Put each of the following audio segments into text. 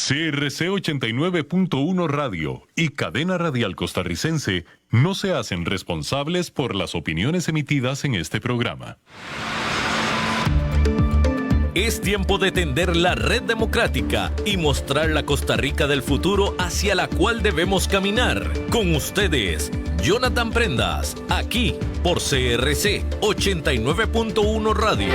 CRC 89.1 Radio y Cadena Radial Costarricense no se hacen responsables por las opiniones emitidas en este programa. Es tiempo de tender la red democrática y mostrar la Costa Rica del futuro hacia la cual debemos caminar. Con ustedes, Jonathan Prendas, aquí por CRC 89.1 Radio.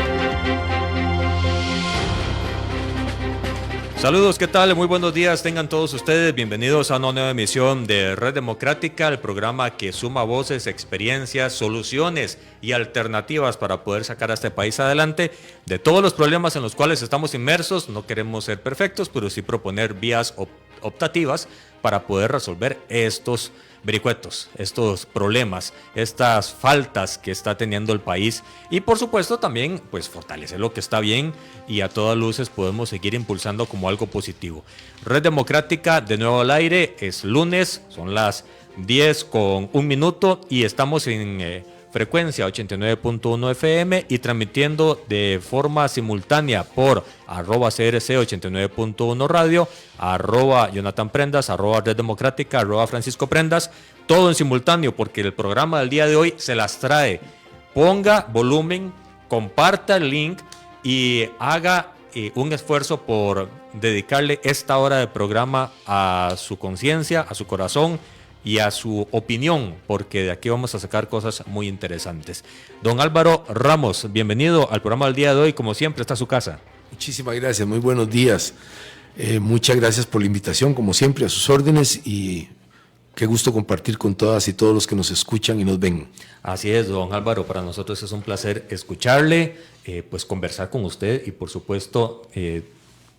Saludos, ¿qué tal? Muy buenos días, tengan todos ustedes bienvenidos a una nueva emisión de Red Democrática, el programa que suma voces, experiencias, soluciones y alternativas para poder sacar a este país adelante de todos los problemas en los cuales estamos inmersos. No queremos ser perfectos, pero sí proponer vías optativas para poder resolver estos vericuetos, estos problemas, estas faltas que está teniendo el país y por supuesto también pues fortalecer lo que está bien y a todas luces podemos seguir impulsando como algo positivo. Red Democrática de nuevo al aire, es lunes, son las 10:01 y estamos en frecuencia 89.1 FM y transmitiendo de forma simultánea por @CRC 89.1 Radio, @Jonathan Prendas, @Red Democrática, @Francisco Prendas, todo en simultáneo porque el programa del día de hoy se las trae. Ponga volumen, comparta el link y haga un esfuerzo por dedicarle esta hora de programa a su conciencia, a su corazón y a su opinión, porque de aquí vamos a sacar cosas muy interesantes. Don Álvaro Ramos, bienvenido al programa del día de hoy, como siempre, está a su casa. Muchísimas gracias, muy buenos días. Muchas gracias por la invitación, como siempre, a sus órdenes y qué gusto compartir con todas y todos los que nos escuchan y nos ven. Así es, don Álvaro, para nosotros es un placer escucharle, pues conversar con usted y por supuesto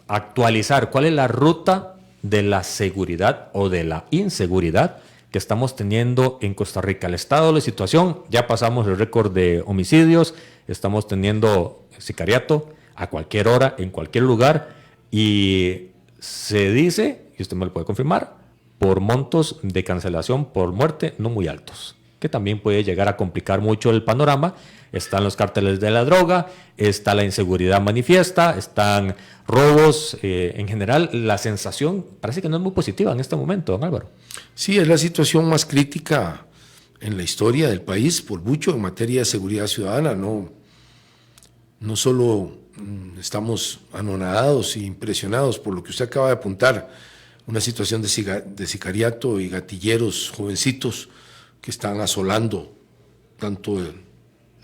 actualizar cuál es la ruta de la seguridad o de la inseguridad que estamos teniendo en Costa Rica. El estado de la situación, ya pasamos el récord de homicidios, estamos teniendo sicariato a cualquier hora, en cualquier lugar, y se dice, y usted me lo puede confirmar, por montos de cancelación por muerte no muy altos, que también puede llegar a complicar mucho el panorama. Están los cárteles de la droga, está la inseguridad manifiesta, están robos, en general la sensación parece que no es muy positiva en este momento, don Álvaro. Sí, es la situación más crítica en la historia del país, por mucho en materia de seguridad ciudadana. No solo estamos anonadados e impresionados por lo que usted acaba de apuntar, una situación de sicariato y gatilleros jovencitos que están asolando tanto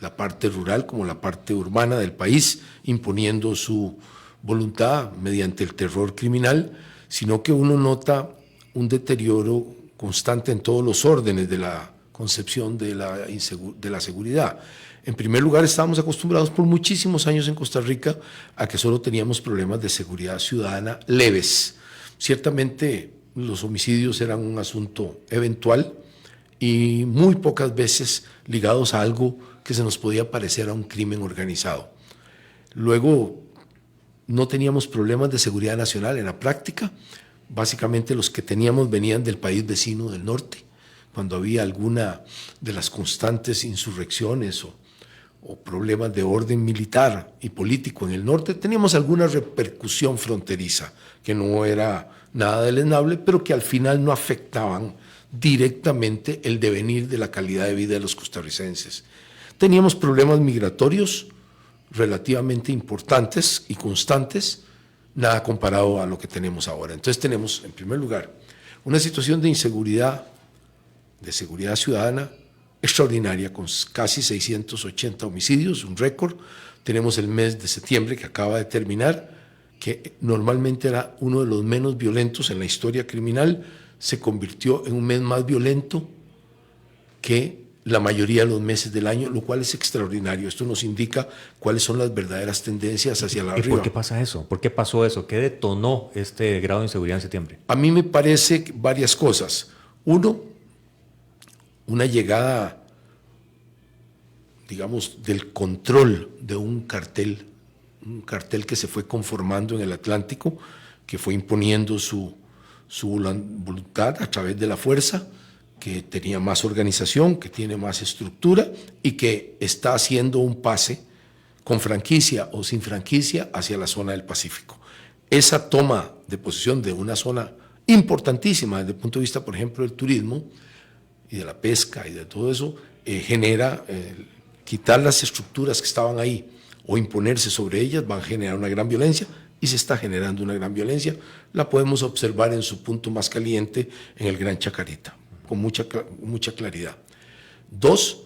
la parte rural como la parte urbana del país, imponiendo su voluntad mediante el terror criminal, sino que uno nota un deterioro constante en todos los órdenes de la concepción de la seguridad. En primer lugar, estábamos acostumbrados por muchísimos años en Costa Rica a que solo teníamos problemas de seguridad ciudadana leves. Ciertamente los homicidios eran un asunto eventual y muy pocas veces ligados a algo que se nos podía parecer a un crimen organizado. Luego, no teníamos problemas de seguridad nacional en la práctica. Básicamente los que teníamos venían del país vecino del norte, cuando había alguna de las constantes insurrecciones o problemas de orden militar y político en el norte, teníamos alguna repercusión fronteriza que no era nada deleznable, pero que al final no afectaban directamente el devenir de la calidad de vida de los costarricenses. Teníamos problemas migratorios relativamente importantes y constantes, nada comparado a lo que tenemos ahora. Entonces tenemos, en primer lugar, una situación de inseguridad, de seguridad ciudadana extraordinaria, con casi 680 homicidios, un récord. Tenemos el mes de septiembre que acaba de terminar, que normalmente era uno de los menos violentos en la historia criminal, se convirtió en un mes más violento que la mayoría de los meses del año, lo cual es extraordinario. Esto nos indica cuáles son las verdaderas tendencias hacia la arriba. ¿Y por qué pasa eso? ¿Por qué pasó eso? ¿Qué detonó este grado de inseguridad en septiembre? A mí me parece varias cosas. Uno, una llegada, digamos, del control de un cartel que se fue conformando en el Atlántico, que fue imponiendo su voluntad a través de la fuerza, que tenía más organización, que tiene más estructura y que está haciendo un pase con franquicia o sin franquicia hacia la zona del Pacífico. esa toma de posesión de una zona importantísima desde el punto de vista, por ejemplo, del turismo y de la pesca y de todo eso, genera quitar las estructuras que estaban ahí o imponerse sobre ellas, van a generar una gran violencia, y se está generando una gran violencia. La podemos observar en su punto más caliente en el Gran Chacarita, con mucha claridad. 2,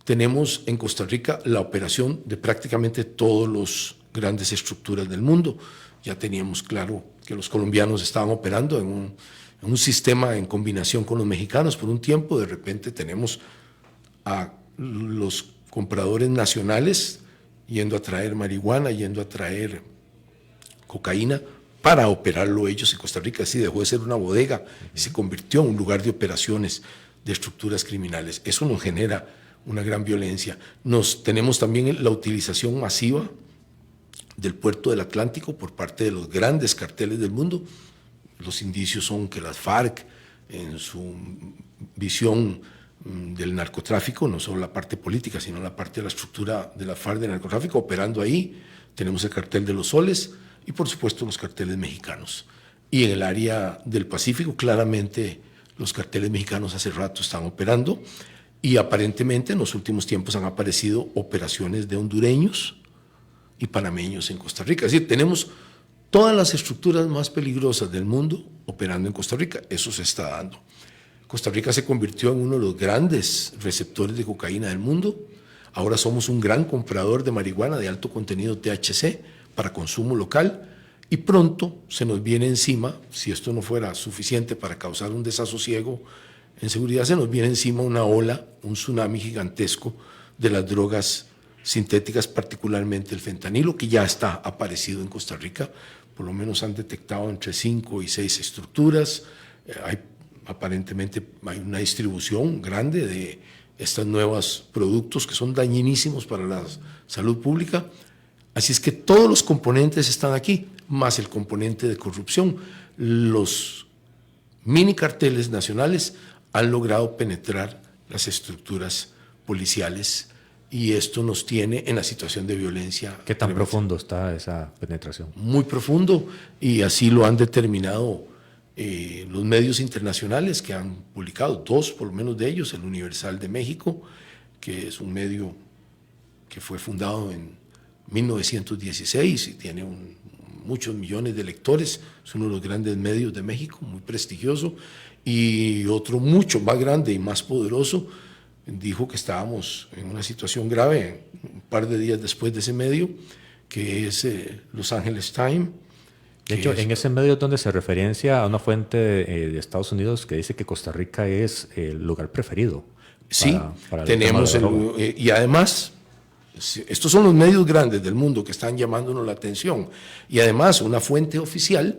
tenemos en Costa Rica la operación de prácticamente todas las grandes estructuras del mundo. Ya teníamos claro que los colombianos estaban operando en un sistema en combinación con los mexicanos por un tiempo. De repente tenemos a los compradores nacionales yendo a traer marihuana, yendo a traer cocaína para operarlo ellos en Costa Rica. Así dejó de ser una bodega y se convirtió en un lugar de operaciones de estructuras criminales. Eso nos genera una gran violencia. Tenemos también la utilización masiva del puerto del Atlántico por parte de los grandes carteles del mundo. Los indicios son que las FARC, en su visión del narcotráfico, no solo la parte política, sino la parte de la estructura de la FARC del narcotráfico, operando ahí. Tenemos el cartel de los soles y, por supuesto, los carteles mexicanos. Y en el área del Pacífico, claramente, los carteles mexicanos hace rato están operando, y aparentemente en los últimos tiempos han aparecido operaciones de hondureños y panameños en Costa Rica. Es decir, tenemos todas las estructuras más peligrosas del mundo operando en Costa Rica. Eso se está dando. Costa Rica se convirtió en uno de los grandes receptores de cocaína del mundo. Ahora somos un gran comprador de marihuana de alto contenido THC para consumo local, y pronto se nos viene encima, si esto no fuera suficiente para causar un desasosiego en seguridad, se nos viene encima una ola, un tsunami gigantesco de las drogas sintéticas, particularmente el fentanilo, que ya está aparecido en Costa Rica. Por lo menos han detectado entre 5 y 6 estructuras. Aparentemente hay una distribución grande de estos nuevos productos que son dañinísimos para la salud pública. Así es que todos los componentes están aquí, más el componente de corrupción. Los mini carteles nacionales han logrado penetrar las estructuras policiales, y esto nos tiene en la situación de violencia. ¿Qué tan profundo está esa penetración? Muy profundo, y así lo han determinado los medios internacionales que han publicado, 2 por lo menos de ellos, el Universal de México, que es un medio que fue fundado en 1916 y tiene muchos millones de lectores, es uno de los grandes medios de México, muy prestigioso, y otro mucho más grande y más poderoso dijo que estábamos en una situación grave un par de días después de ese medio, que es Los Angeles Times. De hecho, en ese medio es donde se referencia a una fuente de Estados Unidos que dice que Costa Rica es el lugar preferido. Sí, tenemos y además, estos son los medios grandes del mundo que están llamándonos la atención, y además una fuente oficial,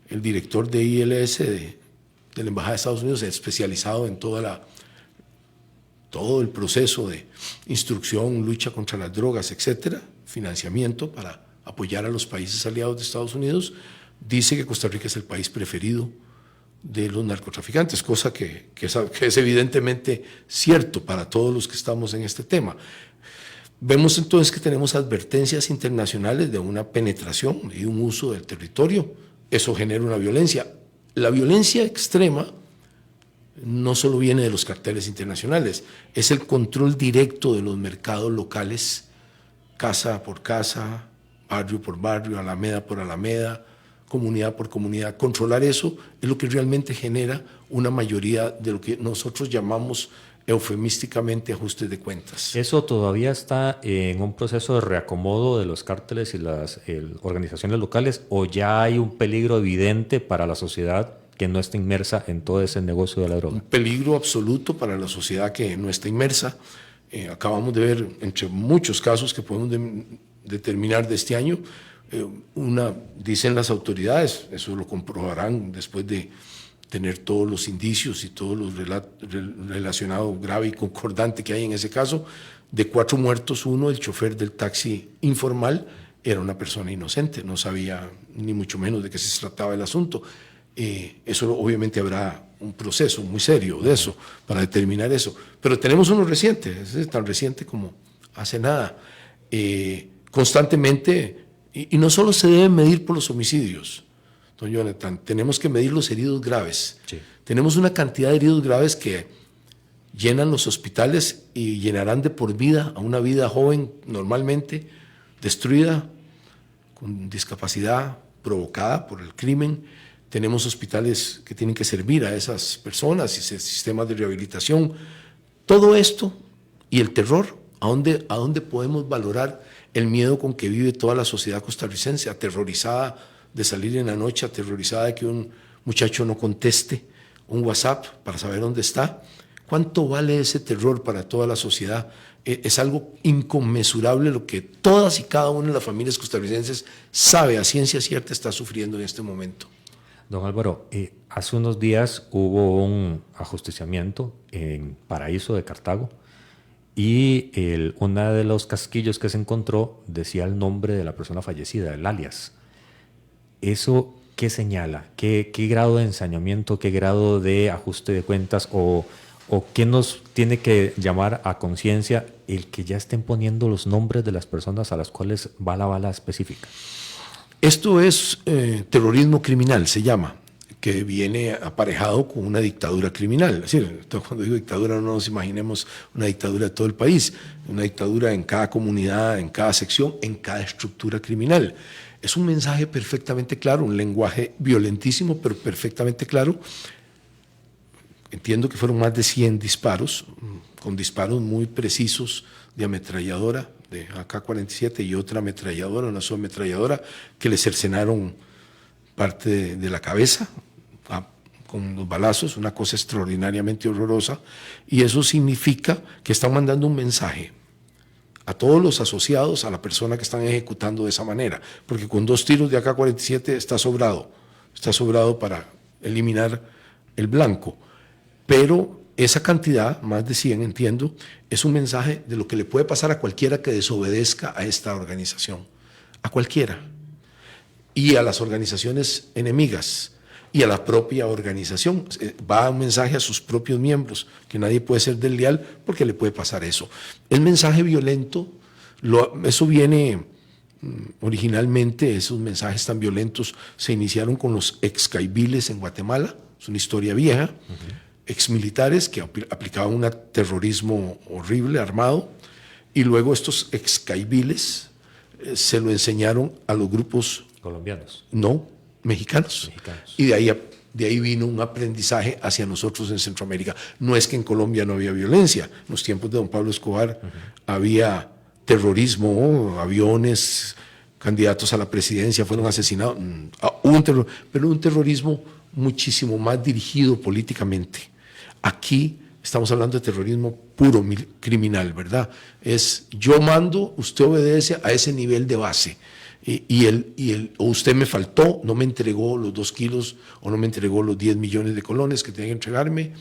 el director de ILS de la Embajada de Estados Unidos, especializado en todo el proceso de instrucción, lucha contra las drogas, etcétera, financiamiento para apoyar a los países aliados de Estados Unidos, dice que Costa Rica es el país preferido de los narcotraficantes, cosa que es evidentemente cierto para todos los que estamos en este tema. Vemos entonces que tenemos advertencias internacionales de una penetración y un uso del territorio. Eso genera una violencia. La violencia extrema no solo viene de los carteles internacionales, es el control directo de los mercados locales, casa por casa, barrio por barrio, alameda por alameda, comunidad por comunidad. Controlar eso es lo que realmente genera una mayoría de lo que nosotros llamamos eufemísticamente ajustes de cuentas. ¿Eso todavía está en un proceso de reacomodo de los cárteles y las organizaciones locales, o ya hay un peligro evidente para la sociedad que no está inmersa en todo ese negocio de la droga? Un peligro absoluto para la sociedad que no está inmersa. Acabamos de ver, entre muchos casos que podemos determinar de este año, dicen las autoridades, eso lo comprobarán después de tener todos los indicios y todos los relacionados grave y concordante que hay en ese caso, de 4 muertos, 1, el chofer del taxi informal, era una persona inocente, no sabía ni mucho menos de qué se trataba el asunto. Eso obviamente habrá un proceso muy serio de eso, para determinar eso. Pero tenemos uno reciente, es tan reciente como hace nada. Constantemente Y no solo se debe medir por los homicidios, don Jonathan, tenemos que medir los heridos graves. Sí. Tenemos una cantidad de heridos graves que llenan los hospitales y llenarán de por vida a una vida joven normalmente destruida, con discapacidad provocada por el crimen. Tenemos hospitales que tienen que servir a esas personas y sistemas de rehabilitación. Todo esto y el terror, ¿a dónde podemos valorar el miedo con que vive toda la sociedad costarricense, aterrorizada de salir en la noche, aterrorizada de que un muchacho no conteste un WhatsApp para saber dónde está? ¿Cuánto vale ese terror para toda la sociedad? Es algo inconmensurable lo que todas y cada una de las familias costarricenses sabe a ciencia cierta está sufriendo en este momento. Don Álvaro, hace unos días hubo un ajusticiamiento en Paraíso de Cartago y uno de los casquillos que se encontró decía el nombre de la persona fallecida, el alias. ¿Eso qué señala? ¿Qué grado de ensañamiento, qué grado de ajuste de cuentas o qué nos tiene que llamar a conciencia el que ya estén poniendo los nombres de las personas a las cuales va la bala específica? Esto es terrorismo criminal, se llama, que viene aparejado con una dictadura criminal. Es decir, cuando digo dictadura no nos imaginemos una dictadura de todo el país, una dictadura en cada comunidad, en cada sección, en cada estructura criminal. Es un mensaje perfectamente claro, un lenguaje violentísimo, pero perfectamente claro. Entiendo que fueron más de 100 disparos, con disparos muy precisos de ametralladora, de AK-47 y otra ametralladora, una subametralladora, que le cercenaron parte de la cabeza con los balazos, una cosa extraordinariamente horrorosa, y eso significa que están mandando un mensaje a todos los asociados a la persona que están ejecutando de esa manera, porque con 2 tiros de AK-47 está sobrado para eliminar el blanco, pero esa cantidad, más de 100 entiendo, es un mensaje de lo que le puede pasar a cualquiera que desobedezca a esta organización, a cualquiera, y a las organizaciones enemigas, y a la propia organización. Va un mensaje a sus propios miembros, que nadie puede ser desleal porque le puede pasar eso. El mensaje violento, eso viene originalmente, esos mensajes tan violentos se iniciaron con los excaibiles en Guatemala, es una historia vieja, exmilitares que aplicaban un terrorismo horrible, armado, y luego estos excaibiles se lo enseñaron a los grupos colombianos. No, mexicanos. Y de ahí vino un aprendizaje hacia nosotros en Centroamérica. No es que en Colombia no había violencia. En los tiempos de don Pablo Escobar había terrorismo, aviones, candidatos a la presidencia fueron asesinados. Hubo un terror, pero un terrorismo muchísimo más dirigido políticamente. Aquí estamos hablando de terrorismo puro, criminal, ¿verdad? Es yo mando, usted obedece a ese nivel de base. O usted me faltó, no me entregó los 2 kilos o no me entregó los 10 millones de colones que tenía que entregarme,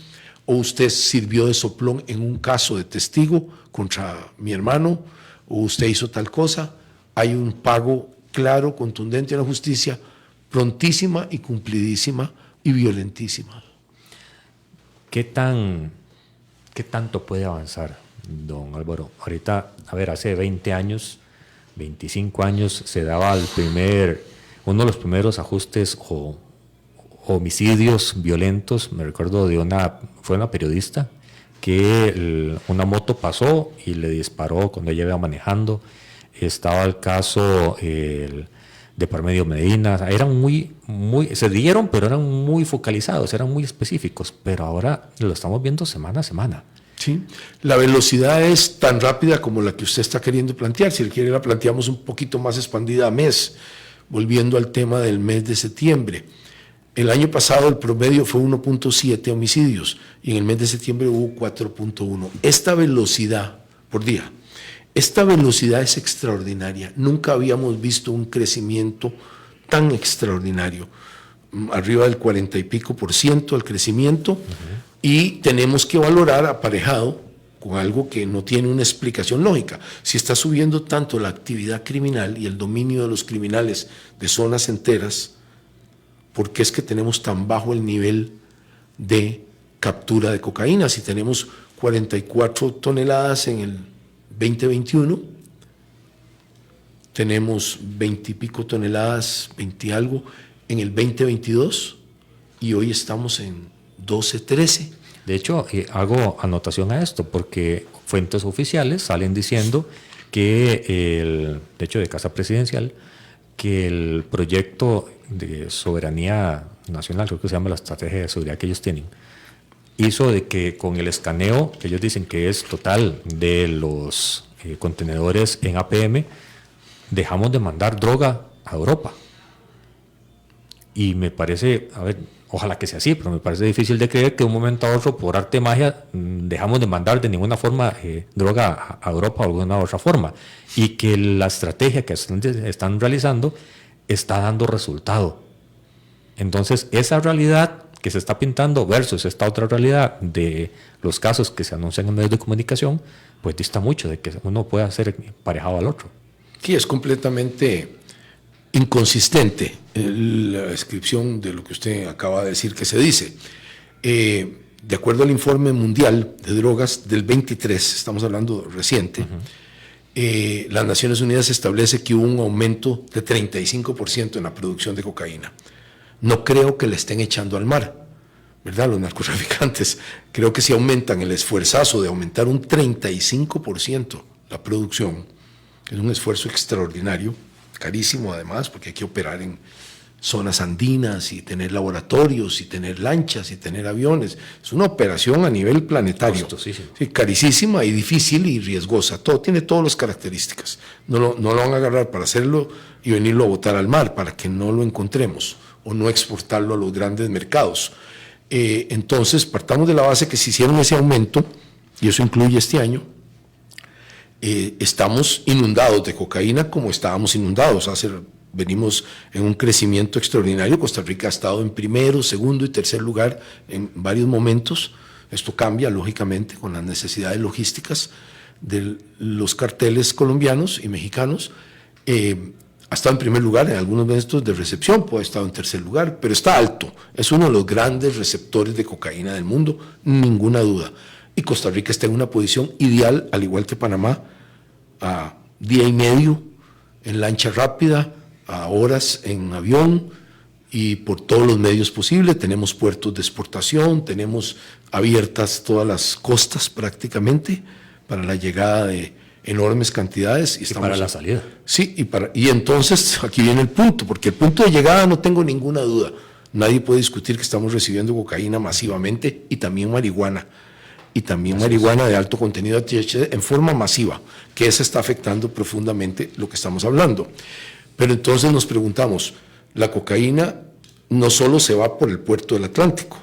o usted sirvió de soplón en un caso de testigo contra mi hermano, o usted hizo tal cosa. Hay un pago claro, contundente en la justicia, prontísima y cumplidísima y violentísima. ¿Qué tanto puede avanzar, don Álvaro? Ahorita, hace 20 años, 25 años, se daba uno de los primeros ajustes o homicidios violentos. Me recuerdo fue una periodista que una moto pasó y le disparó cuando ella iba manejando. Estaba el caso de Parmedio Medina. Eran se dieron, pero eran muy focalizados, eran muy específicos, pero ahora lo estamos viendo semana a semana. Sí, la velocidad es tan rápida como la que usted está queriendo plantear. Si quiere la planteamos un poquito más expandida a mes, volviendo al tema del mes de septiembre. El año pasado el promedio fue 1.7 homicidios y en el mes de septiembre hubo 4.1. Esta velocidad por día, esta velocidad es extraordinaria. Nunca habíamos visto un crecimiento tan extraordinario. Arriba del 40 y pico % el crecimiento. Y tenemos que valorar aparejado con algo que no tiene una explicación lógica. Si está subiendo tanto la actividad criminal y el dominio de los criminales de zonas enteras, ¿por qué es que tenemos tan bajo el nivel de captura de cocaína? Si tenemos 44 toneladas en el 2021, tenemos 20 y pico toneladas, 20 y algo, en el 2022, y hoy estamos en 12, 13. De hecho, hago anotación a esto, porque fuentes oficiales salen diciendo que, de hecho de Casa Presidencial, que el proyecto de soberanía nacional, creo que se llama la estrategia de seguridad que ellos tienen, hizo de que con el escaneo, que ellos dicen que es total de los contenedores en APM, dejamos de mandar droga a Europa. Y me parece, a ver, ojalá que sea así, pero me parece difícil de creer que de un momento a otro, por arte de magia, dejamos de mandar de ninguna forma droga a Europa o de alguna otra forma. Y que la estrategia que están realizando está dando resultado. Entonces, esa realidad que se está pintando versus esta otra realidad de los casos que se anuncian en medios de comunicación, pues dista mucho de que uno pueda ser parejado al otro. Sí, es completamente inconsistente la descripción de lo que usted acaba de decir que se dice. De acuerdo al informe mundial de drogas del 23, estamos hablando reciente, las Naciones Unidas establece que hubo un aumento de 35% en la producción de cocaína. No creo que le estén echando al mar, ¿verdad? Los narcotraficantes. Creo que si aumentan el esfuerzazo de aumentar un 35% la producción, es un esfuerzo extraordinario, carísimo además, porque hay que operar en zonas andinas y tener laboratorios y tener lanchas y tener aviones. Es una operación a nivel planetario. Sí, carísima y difícil y riesgosa. Todo tiene todas las características. No lo van a agarrar para hacerlo y venirlo a botar al mar para que no lo encontremos o no exportarlo a los grandes mercados. Entonces, partamos de la base que si hicieron ese aumento, y eso incluye este año, estamos inundados de cocaína como estábamos inundados. Venimos en un crecimiento extraordinario. Costa Rica ha estado en primero, segundo y tercer lugar en varios momentos. Esto cambia, lógicamente, con las necesidades logísticas de los carteles colombianos y mexicanos. Ha estado en primer lugar en algunos momentos de recepción, puede ha estado en tercer lugar, pero está alto. Es uno de los grandes receptores de cocaína del mundo, ninguna duda. Y Costa Rica está en una posición ideal, al igual que Panamá, a día y medio en lancha rápida, a horas en avión y por todos los medios posibles. Tenemos puertos de exportación, tenemos abiertas todas las costas prácticamente para la llegada de enormes cantidades. Y para la salida. Sí, y entonces aquí viene el punto, porque el punto de llegada no tengo ninguna duda. Nadie puede discutir que estamos recibiendo cocaína masivamente y también marihuana. Y también marihuana de alto contenido de THC en forma masiva, que esa está afectando profundamente lo que estamos hablando. Pero entonces nos preguntamos, la cocaína no solo se va por el puerto del Atlántico,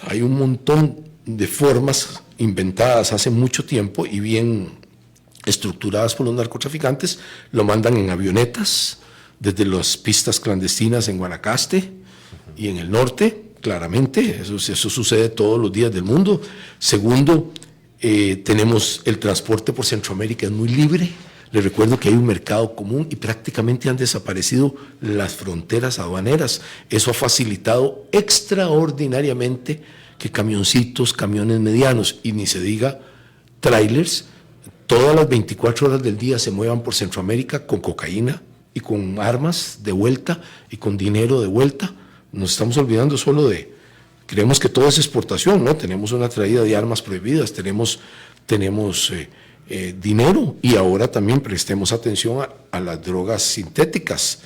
hay un montón de formas inventadas hace mucho tiempo y bien estructuradas por los narcotraficantes, lo mandan en avionetas, desde las pistas clandestinas en Guanacaste y en el norte, claramente, eso sucede todos los días del mundo. Segundo, tenemos el transporte por Centroamérica, es muy libre. Les recuerdo que hay un mercado común y prácticamente han desaparecido las fronteras aduaneras. Eso ha facilitado extraordinariamente que camioncitos, camiones medianos y ni se diga trailers, todas las 24 horas del día se muevan por Centroamérica con cocaína y con armas de vuelta y con dinero de vuelta. Nos estamos olvidando solo creemos que todo es exportación, ¿no? Tenemos una traída de armas prohibidas, tenemos dinero y ahora también prestemos atención a las drogas sintéticas.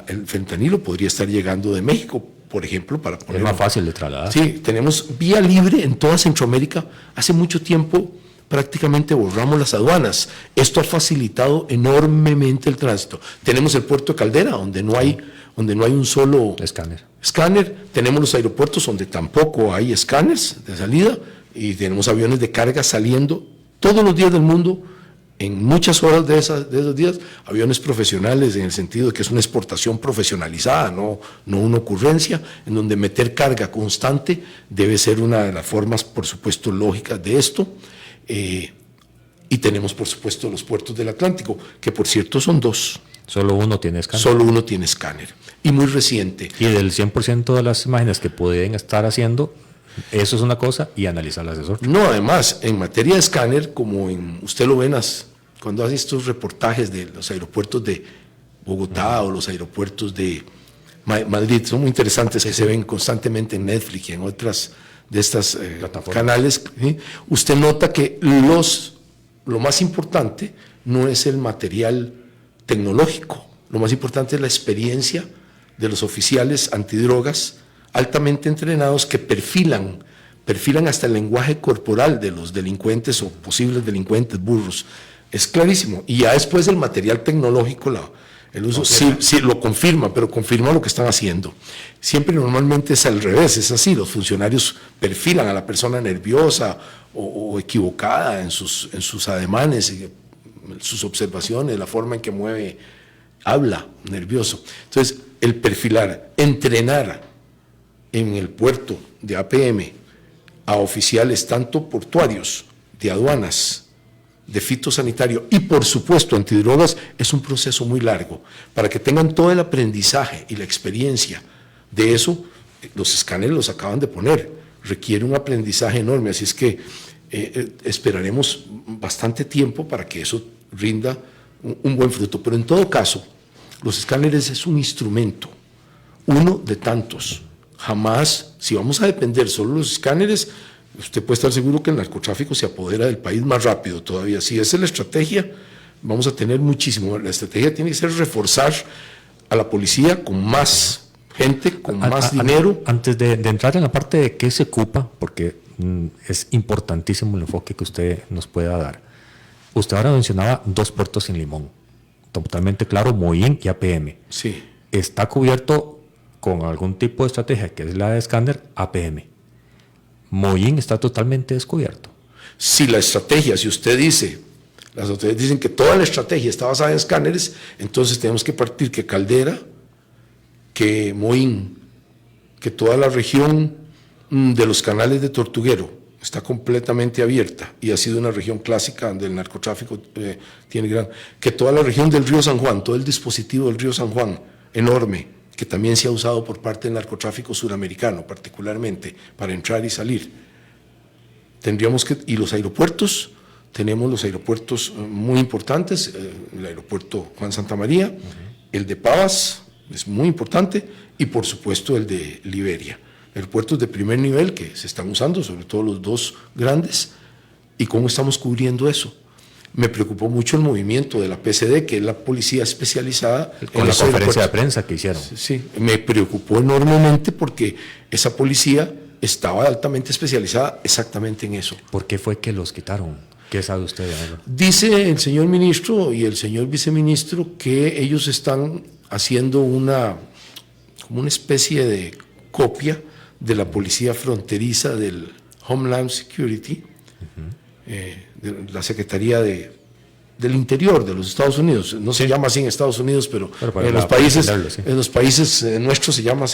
El fentanilo podría estar llegando de México, por ejemplo, para poner... Es más fácil de trasladar. Sí, tenemos vía libre en toda Centroamérica. Hace mucho tiempo prácticamente borramos las aduanas. Esto ha facilitado enormemente el tránsito. Tenemos el puerto de Caldera, donde no hay un solo escáner. Tenemos los aeropuertos donde tampoco hay escáneres de salida y tenemos aviones de carga saliendo todos los días del mundo, en muchas horas de esos días, aviones profesionales en el sentido de que es una exportación profesionalizada, no una ocurrencia, en donde meter carga constante debe ser una de las formas, por supuesto, lógicas de esto. Y tenemos, por supuesto, los puertos del Atlántico, que por cierto son 2. Solo uno tiene escáner. Solo uno tiene escáner. Y muy reciente. Y del 100% de las imágenes que pueden estar haciendo, eso es una cosa y analizarlas es otra. No, además, en materia de escáner, como usted lo ve en las cuando hacen estos reportajes de los aeropuertos de Bogotá o los aeropuertos de Madrid, son muy interesantes, que se ven constantemente en Netflix y en otras de estas canales, ¿sí? Usted nota que lo más importante no es el material tecnológico, lo más importante es la experiencia de los oficiales antidrogas altamente entrenados que perfilan hasta el lenguaje corporal de los delincuentes o posibles delincuentes burros. Es clarísimo. Y ya después el material tecnológico, el uso sí lo confirma, pero confirma lo que están haciendo. Siempre normalmente es al revés, es así. Los funcionarios perfilan a la persona nerviosa o equivocada en sus ademanes, sus observaciones, la forma en que mueve, habla, nervioso. Entonces, el perfilar, entrenar en el puerto de APM a oficiales tanto portuarios, de aduanas, de fitosanitario y por supuesto antidrogas, es un proceso muy largo. Para que tengan todo el aprendizaje y la experiencia de eso, los escáneres los acaban de poner, requiere un aprendizaje enorme, así es que esperaremos bastante tiempo para que eso rinda un buen fruto. Pero en todo caso, los escáneres es un instrumento, uno de tantos. Jamás, si vamos a depender solo de los escáneres, usted puede estar seguro que el narcotráfico se apodera del país más rápido todavía. Si esa es la estrategia, vamos a tener muchísimo. La estrategia tiene que ser reforzar a la policía con más gente, con más dinero. Antes de entrar en la parte de qué se ocupa, porque es importantísimo el enfoque que usted nos pueda dar. Usted ahora mencionaba 2 puertos en Limón, totalmente claro, Moín y APM. Sí. Está cubierto con algún tipo de estrategia, que es la de escáner, APM. Moín está totalmente descubierto. Si la estrategia, si usted dice, las autoridades dicen que toda la estrategia está basada en escáneres, entonces tenemos que partir que Caldera, que Moín, que toda la región de los canales de Tortuguero está completamente abierta y ha sido una región clásica donde el narcotráfico que toda la región del río San Juan, todo el dispositivo del río San Juan, enorme, que también se ha usado por parte del narcotráfico suramericano, particularmente, para entrar y salir. Y los aeropuertos, tenemos los aeropuertos muy importantes, el aeropuerto Juan Santamaría, el de Pavas, es muy importante, y por supuesto el de Liberia. Aeropuertos de primer nivel que se están usando, sobre todo los 2 grandes, y cómo estamos cubriendo eso. Me preocupó mucho el movimiento de la PCD, que es la policía especializada. Con la conferencia de prensa que hicieron. Sí, me preocupó enormemente porque esa policía estaba altamente especializada exactamente en eso. ¿Por qué fue que los quitaron? ¿Qué sabe usted de eso? Dice el señor ministro y el señor viceministro que ellos están haciendo como una especie de copia de la policía fronteriza del Homeland Security, de la Secretaría del Interior de los Estados Unidos. No se llama así en Estados Unidos, pero en los países nuestros se llama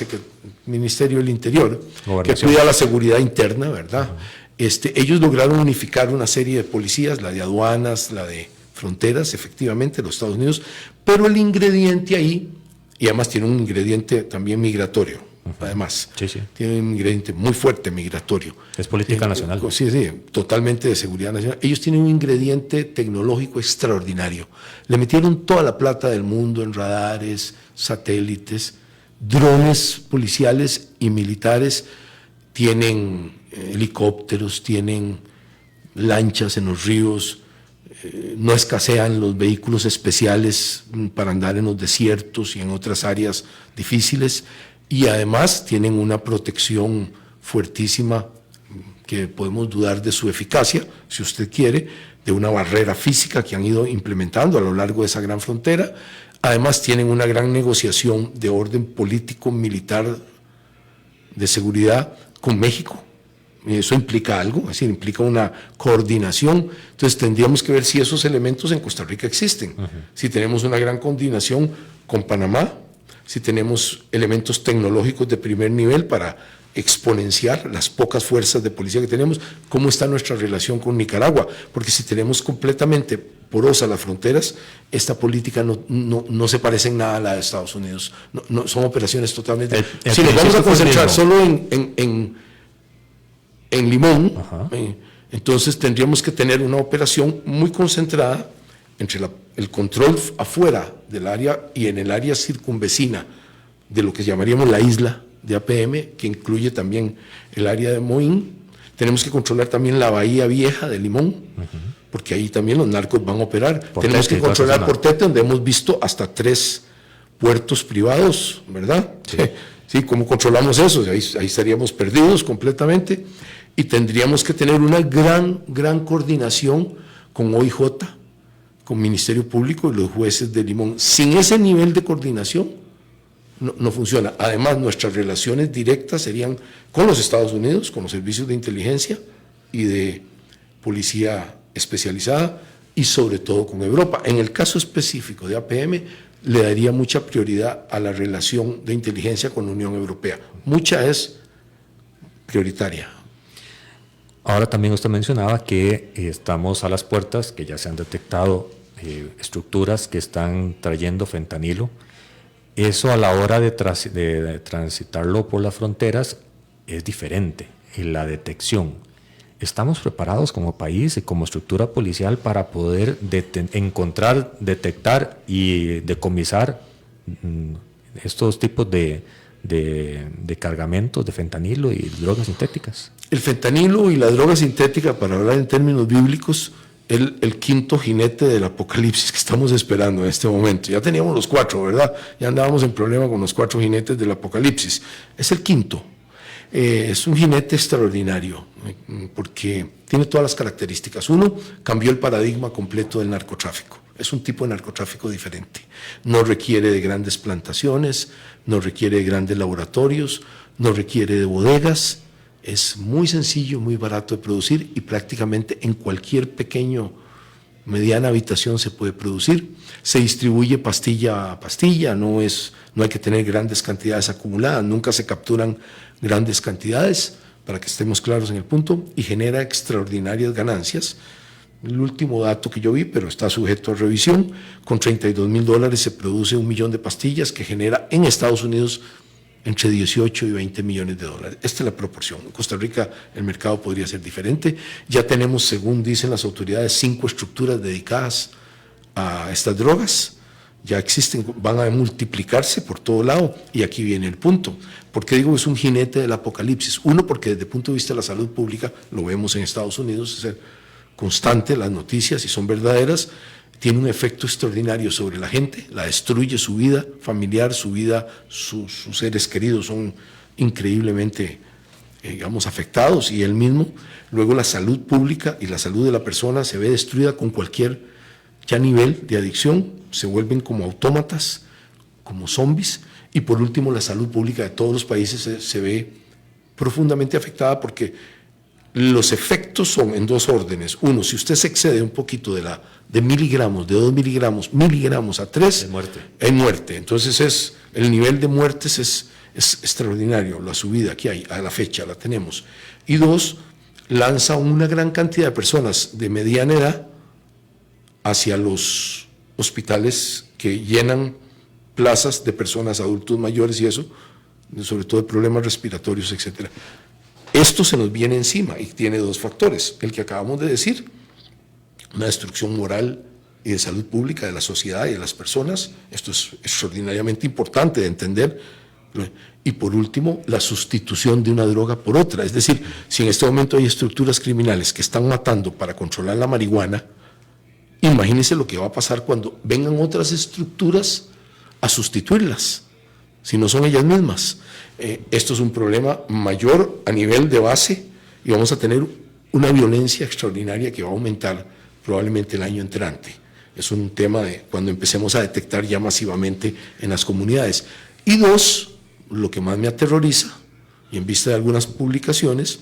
Ministerio del Interior, que cuida la seguridad interna, ¿verdad? Ellos lograron unificar una serie de policías, la de aduanas, la de fronteras, efectivamente, los Estados Unidos, pero el ingrediente ahí, y además tiene un ingrediente también migratorio, además, tiene un ingrediente muy fuerte migratorio. Es política nacional. Sí, totalmente de seguridad nacional. Ellos tienen un ingrediente tecnológico extraordinario. Le metieron toda la plata del mundo en radares, satélites, drones policiales y militares, tienen helicópteros, tienen lanchas en los ríos, no escasean los vehículos especiales para andar en los desiertos y en otras áreas difíciles, y además tienen una protección fuertísima que podemos dudar de su eficacia, si usted quiere, de una barrera física que han ido implementando a lo largo de esa gran frontera. Además tienen una gran negociación de orden político, militar, de seguridad con México. Eso implica algo, es decir, implica una coordinación. Entonces tendríamos que ver si esos elementos en Costa Rica existen. Si tenemos una gran coordinación con Panamá, si tenemos elementos tecnológicos de primer nivel para exponenciar las pocas fuerzas de policía que tenemos, cómo está nuestra relación con Nicaragua, porque si tenemos completamente porosas las fronteras, esta política no se parece en nada a la de Estados Unidos. No, son operaciones totalmente... Si nos vamos a concentrar solo en Limón, entonces tendríamos que tener una operación muy concentrada entre el control afuera del área y en el área circunvecina de lo que llamaríamos la isla de APM, que incluye también el área de Moín. Tenemos que controlar también la Bahía Vieja de Limón, porque ahí también los narcos van a operar. Tenemos que controlar Portete, donde hemos visto hasta 3 puertos privados, ¿verdad? Sí, ¿cómo controlamos eso? Ahí estaríamos perdidos completamente, y tendríamos que tener una gran coordinación con OIJ, con Ministerio Público y los jueces de Limón. Sin ese nivel de coordinación no funciona. Además, nuestras relaciones directas serían con los Estados Unidos, con los servicios de inteligencia y de policía especializada, y sobre todo con Europa. En el caso específico de APM, le daría mucha prioridad a la relación de inteligencia con la Unión Europea. Mucha es prioritaria. Ahora también usted mencionaba que estamos a las puertas, que ya se han detectado estructuras que están trayendo fentanilo. Eso a la hora de transitarlo por las fronteras es diferente en la detección. ¿Estamos preparados como país y como estructura policial para poder encontrar, detectar y decomisar estos tipos de cargamentos de fentanilo y drogas sintéticas? El fentanilo y la droga sintética, para hablar en términos bíblicos, el quinto jinete del apocalipsis que estamos esperando en este momento. Ya teníamos los 4, ¿verdad? Ya andábamos en problema con los 4 jinetes del apocalipsis. Es el quinto. Es un jinete extraordinario, porque tiene todas las características. 1, cambió el paradigma completo del narcotráfico. Es un tipo de narcotráfico diferente. No requiere de grandes plantaciones, no requiere de grandes laboratorios, no requiere de bodegas. Es muy sencillo, muy barato de producir, y prácticamente en cualquier mediana habitación se puede producir. Se distribuye pastilla a pastilla, no hay que tener grandes cantidades acumuladas, nunca se capturan grandes cantidades, para que estemos claros en el punto, y genera extraordinarias ganancias. El último dato que yo vi, pero está sujeto a revisión, con $32,000 se produce 1 millón de pastillas, que genera en Estados Unidos entre 18 y 20 millones de dólares. Esta es la proporción. En Costa Rica el mercado podría ser diferente. Ya tenemos, según dicen las autoridades, 5 estructuras dedicadas a estas drogas. Ya existen, van a multiplicarse por todo lado, y aquí viene el punto. ¿Por qué digo que es un jinete del apocalipsis? 1, porque desde el punto de vista de la salud pública, lo vemos en Estados Unidos, es constante, las noticias, y son verdaderas. Tiene un efecto extraordinario sobre la gente, la destruye, su vida familiar, su vida, sus seres queridos son increíblemente, afectados, y él mismo. Luego la salud pública y la salud de la persona se ve destruida con cualquier nivel de adicción, se vuelven como autómatas, como zombies. Y por último, la salud pública de todos los países se ve profundamente afectada, porque los efectos son en 2 órdenes. 1, si usted se excede un poquito de miligramos, de 2 miligramos a 3, es muerte. Entonces el nivel de muertes es extraordinario, la subida que hay a la fecha, la tenemos. Y 2, lanza una gran cantidad de personas de mediana edad hacia los hospitales, que llenan plazas de personas, adultos mayores y eso, sobre todo de problemas respiratorios, etcétera. Esto se nos viene encima y tiene 2 factores. El que acabamos de decir, una destrucción moral y de salud pública de la sociedad y de las personas. Esto es extraordinariamente importante de entender. Y por último, la sustitución de una droga por otra. Es decir, si en este momento hay estructuras criminales que están matando para controlar la marihuana, imagínense lo que va a pasar cuando vengan otras estructuras a sustituirlas, si no son ellas mismas. Esto es un problema mayor a nivel de base, y vamos a tener una violencia extraordinaria que va a aumentar probablemente el año entrante. Es un tema de cuando empecemos a detectar ya masivamente en las comunidades. Y 2, lo que más me aterroriza, y en vista de algunas publicaciones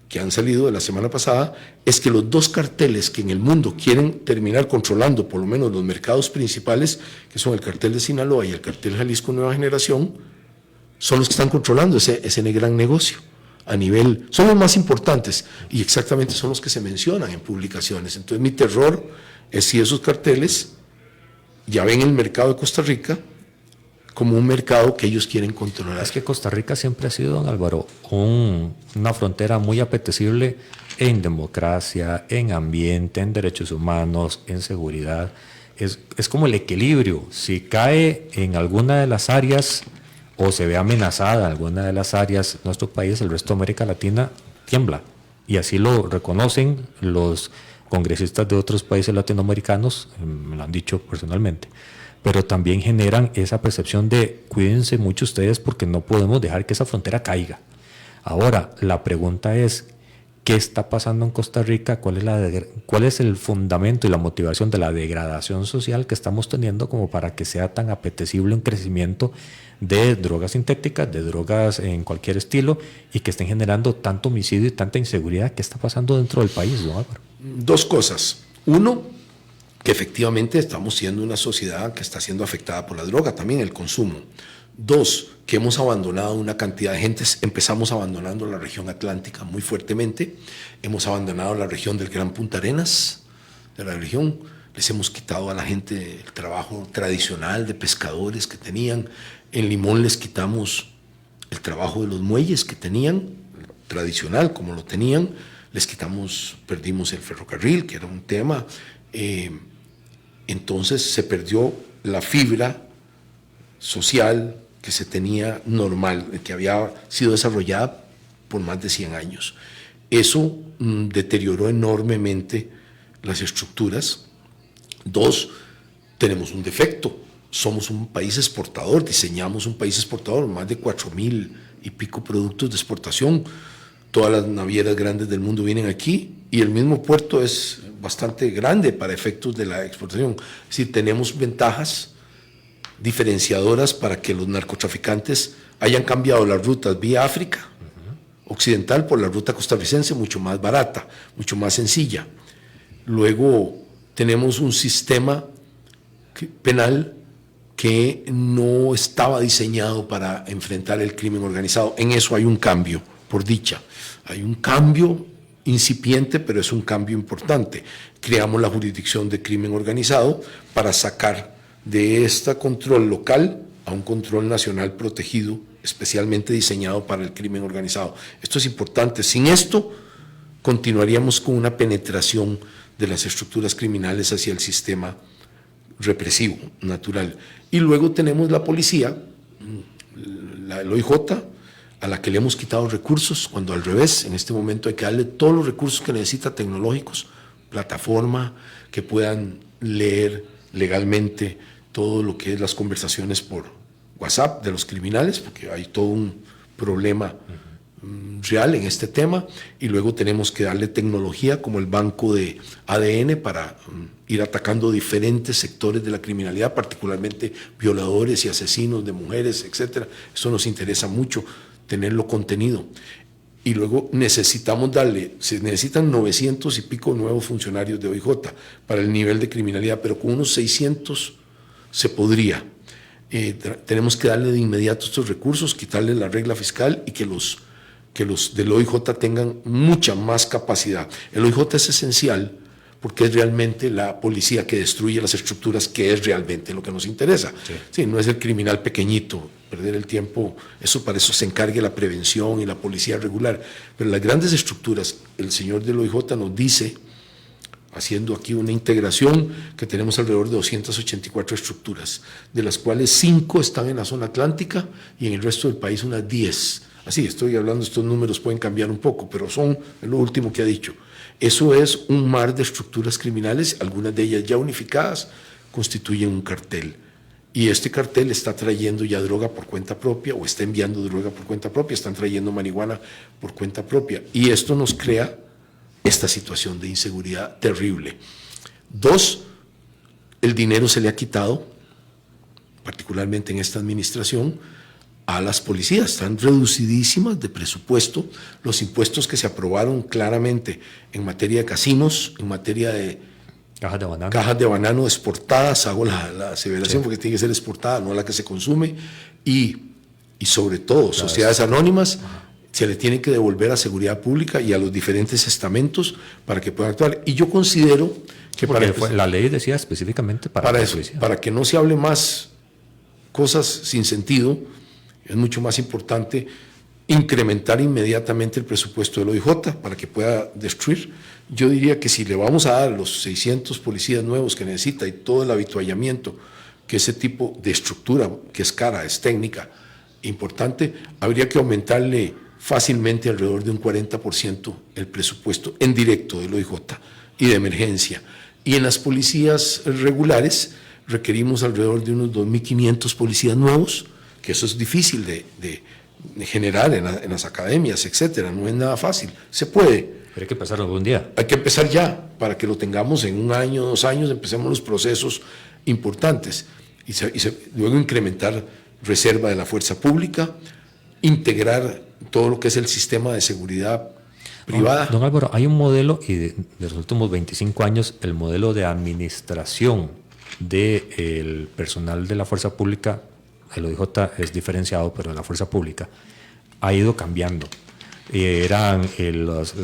que han salido de la semana pasada, es que los 2 carteles que en el mundo quieren terminar controlando por lo menos los mercados principales, que son el cartel de Sinaloa y el cartel Jalisco Nueva Generación, son los que están controlando ese gran negocio a nivel, son los más importantes, y exactamente son los que se mencionan en publicaciones. Entonces mi terror es si esos carteles ya ven el mercado de Costa Rica como un mercado que ellos quieren controlar. Es que Costa Rica siempre ha sido, don Álvaro, una frontera muy apetecible en democracia, en ambiente, en derechos humanos, en seguridad. Es como el equilibrio. Si cae en alguna de las áreas o se ve amenazada en alguna de las áreas, nuestro país, el resto de América Latina, tiembla. Y así lo reconocen los congresistas de otros países latinoamericanos, me lo han dicho personalmente. Pero también generan esa percepción de cuídense mucho ustedes porque no podemos dejar que esa frontera caiga. Ahora, la pregunta es, ¿qué está pasando en Costa Rica? ¿Cuál es el fundamento y la motivación de la degradación social que estamos teniendo como para que sea tan apetecible un crecimiento de drogas sintéticas, de drogas en cualquier estilo y que estén generando tanto homicidio y tanta inseguridad? ¿Qué está pasando dentro del país, don Álvaro? Dos cosas. Uno, que efectivamente estamos siendo una sociedad que está siendo afectada por la droga, también el consumo. Dos, que hemos abandonado una cantidad de gentes. Empezamos abandonando la región atlántica muy fuertemente. Hemos abandonado la región del Gran Punta Arenas, de la región. Les hemos quitado a la gente el trabajo tradicional de pescadores que tenían. En Limón les quitamos el trabajo de los muelles que tenían, tradicional como lo tenían. Les quitamos, perdimos el ferrocarril, que era un tema. Entonces se perdió la fibra social que se tenía normal, que había sido desarrollada por más de 100 años. Eso deterioró enormemente las estructuras. Dos, tenemos un defecto. Somos un país exportador, diseñamos un país exportador, más de 4,000 y pico productos de exportación. Todas las navieras grandes del mundo vienen aquí y el mismo puerto es bastante grande para efectos de la exportación. Es decir, tenemos ventajas diferenciadoras para que los narcotraficantes hayan cambiado las rutas vía África occidental por la ruta costarricense, mucho más barata, mucho más sencilla. Luego tenemos un sistema penal que no estaba diseñado para enfrentar el crimen organizado. En eso hay un cambio, por dicha. Hay un cambio incipiente, pero es un cambio importante. Creamos la jurisdicción de crimen organizado para sacar de este control local a un control nacional protegido, especialmente diseñado para el crimen organizado. Esto es importante. Sin esto, continuaríamos con una penetración de las estructuras criminales hacia el sistema represivo, natural. Y luego tenemos la policía, el OIJ, a la que le hemos quitado recursos, cuando al revés, en este momento hay que darle todos los recursos que necesita tecnológicos, plataforma, que puedan leer legalmente todo lo que es las conversaciones por WhatsApp de los criminales, porque hay todo un problema real en este tema, y luego tenemos que darle tecnología como el banco de ADN para ir atacando diferentes sectores de la criminalidad, particularmente violadores y asesinos de mujeres, etcétera. Eso nos interesa mucho, tenerlo contenido. Y luego necesitamos se necesitan 900 y pico nuevos funcionarios de OIJ para el nivel de criminalidad, pero con unos 600 se podría. Tenemos que darle de inmediato estos recursos, quitarle la regla fiscal y que los del OIJ tengan mucha más capacidad. El OIJ es esencial porque es realmente la policía que destruye las estructuras, que es realmente lo que nos interesa. Sí, no es el criminal pequeñito, perder el tiempo, para eso se encargue la prevención y la policía regular. Pero las grandes estructuras, el señor del OIJ nos dice, haciendo aquí una integración, que tenemos alrededor de 284 estructuras, de las cuales 5 están en la zona atlántica y en el resto del país unas 10. Así, estoy hablando, estos números pueden cambiar un poco, pero son lo último que ha dicho. Eso es un mar de estructuras criminales, algunas de ellas ya unificadas, constituyen un cartel. Y este cartel está trayendo ya droga por cuenta propia, o está enviando droga por cuenta propia, están trayendo marihuana por cuenta propia. Y esto nos crea esta situación de inseguridad terrible. 2, el dinero se le ha quitado, particularmente en esta administración, a las policías. Están reducidísimas de presupuesto. Los impuestos que se aprobaron claramente en materia de casinos, en materia de cajas de banano exportadas, hago la aseveración, sí, porque tiene que ser exportada, no la que se consume, y sobre todo sociedades anónimas, se le tiene que devolver a seguridad pública y a los diferentes estamentos para que puedan actuar. Y yo considero que la ley decía específicamente para eso, para que no se hable más cosas sin sentido, es mucho más importante incrementar inmediatamente el presupuesto del OIJ para que pueda destruir. Yo diría que si le vamos a dar los 600 policías nuevos que necesita y todo el habituallamiento que ese tipo de estructura, que es cara, es técnica, importante, habría que aumentarle fácilmente alrededor de un 40% el presupuesto en directo del OIJ y de emergencia. Y en las policías regulares requerimos alrededor de unos 2.500 policías nuevos, que eso es difícil de generar en las academias, etcétera. No es nada fácil. Se puede. Pero hay que empezar algún día. Hay que empezar ya, para que lo tengamos en 1 año, 2 años, empecemos los procesos importantes y luego incrementar reserva de la fuerza pública, integrar todo lo que es el sistema de seguridad privada. Don Álvaro, hay un modelo, y de los últimos 25 años, el modelo de administración del personal de la fuerza pública, el OIJ es diferenciado, pero la fuerza pública ha ido cambiando. Eran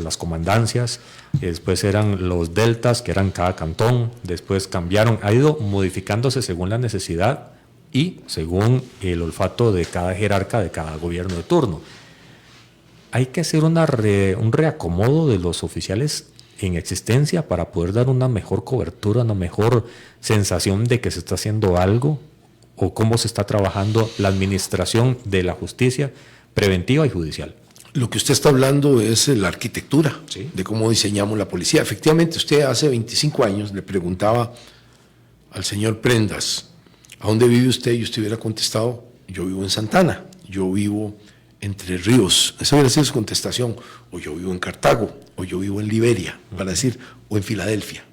las comandancias, después eran los deltas, que eran cada cantón, después cambiaron, ha ido modificándose según la necesidad y según el olfato de cada jerarca de cada gobierno de turno. Hay que hacer un reacomodo de los oficiales en existencia para poder dar una mejor cobertura, una mejor sensación de que se está haciendo algo, o cómo se está trabajando la administración de la justicia preventiva y judicial. Lo que usted está hablando es la arquitectura, sí, de cómo diseñamos la policía. Efectivamente, usted hace 25 años le preguntaba al señor Prendas, ¿a dónde vive usted? Y usted hubiera contestado, yo vivo en Santana, yo vivo Entre Ríos. Esa hubiera sido su contestación. O yo vivo en Cartago, o yo vivo en Liberia, para decir, o en Filadelfia.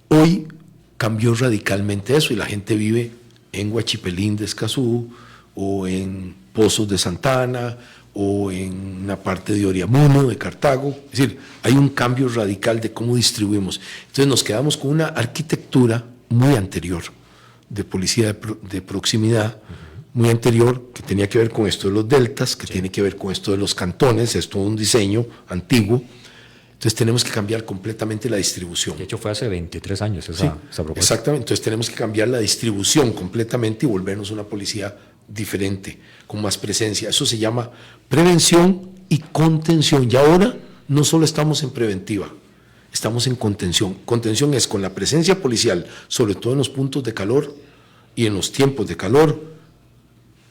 Hoy cambió radicalmente eso y la gente vive en Huachipelín de Escazú, o en Pozos de Santana, o en una parte de Oriamuno, de Cartago. Es decir, hay un cambio radical de cómo distribuimos. Entonces nos quedamos con una arquitectura muy anterior de policía de proximidad, muy anterior, que tenía que ver con esto de los deltas, que tiene que ver con esto de los cantones, es todo un diseño antiguo. Entonces tenemos que cambiar completamente la distribución. De hecho fue hace 23 años esa propuesta. Exactamente, entonces tenemos que cambiar la distribución completamente y volvernos una policía diferente, con más presencia. Eso se llama prevención y contención. Y ahora no solo estamos en preventiva, estamos en contención. Contención es con la presencia policial, sobre todo en los puntos de calor y en los tiempos de calor,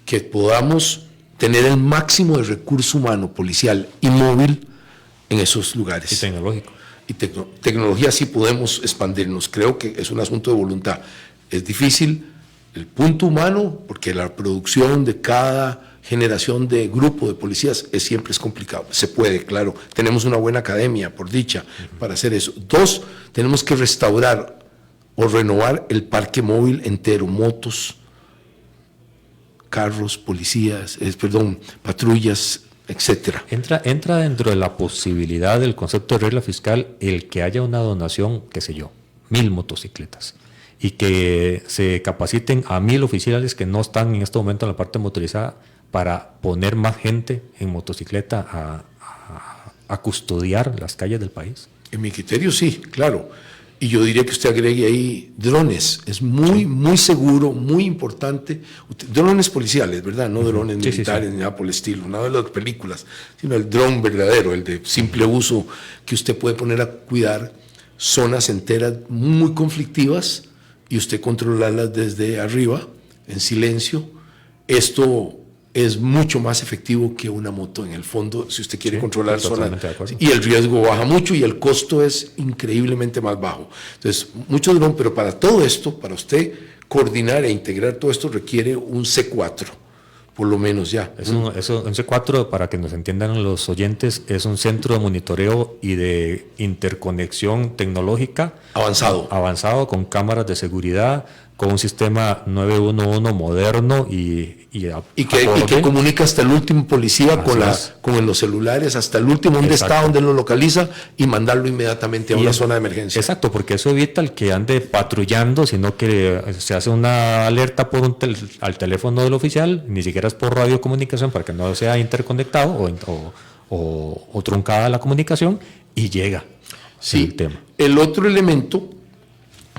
que podamos tener el máximo de recurso humano, policial y móvil en esos lugares. Y tecnológico. Y tecnología sí podemos expandirnos. Creo que es un asunto de voluntad. Es difícil el punto humano, porque la producción de cada generación de grupo de policías siempre es complicado. Se puede, claro. Tenemos una buena academia, por dicha, para hacer eso. 2, tenemos que restaurar o renovar el parque móvil entero, motos, carros, policías, patrullas, etcétera. Entra dentro de la posibilidad del concepto de regla fiscal el que haya una donación, qué sé yo, 1,000 motocicletas, y que se capaciten a 1,000 oficiales que no están en este momento en la parte motorizada para poner más gente en motocicleta a custodiar las calles del país. En mi criterio sí, claro. Y yo diría que usted agregue ahí drones. Es muy seguro, muy importante. Drones policiales, ¿verdad? No drones militares ni nada por el estilo, nada de las películas, sino el dron verdadero, el de simple uso que usted puede poner a cuidar zonas enteras muy conflictivas y usted controlarlas desde arriba, en silencio. Esto es mucho más efectivo que una moto en el fondo, si usted quiere controlar zonas. Y el riesgo baja mucho y el costo es increíblemente más bajo. Entonces, mucho dron, pero para todo esto, para usted coordinar e integrar todo esto, requiere un C4, por lo menos ya. Un C4, para que nos entiendan los oyentes, es un centro de monitoreo y de interconexión tecnológica avanzado con cámaras de seguridad, con un sistema 911 moderno y que comunica hasta el último policía con los celulares, hasta el último donde está, donde lo localiza, y mandarlo inmediatamente a una zona de emergencia. Exacto, porque eso evita el que ande patrullando, sino que se hace una alerta al teléfono del oficial, ni siquiera es por radiocomunicación para que no sea interconectado o truncada la comunicación, y llega el tema. El otro elemento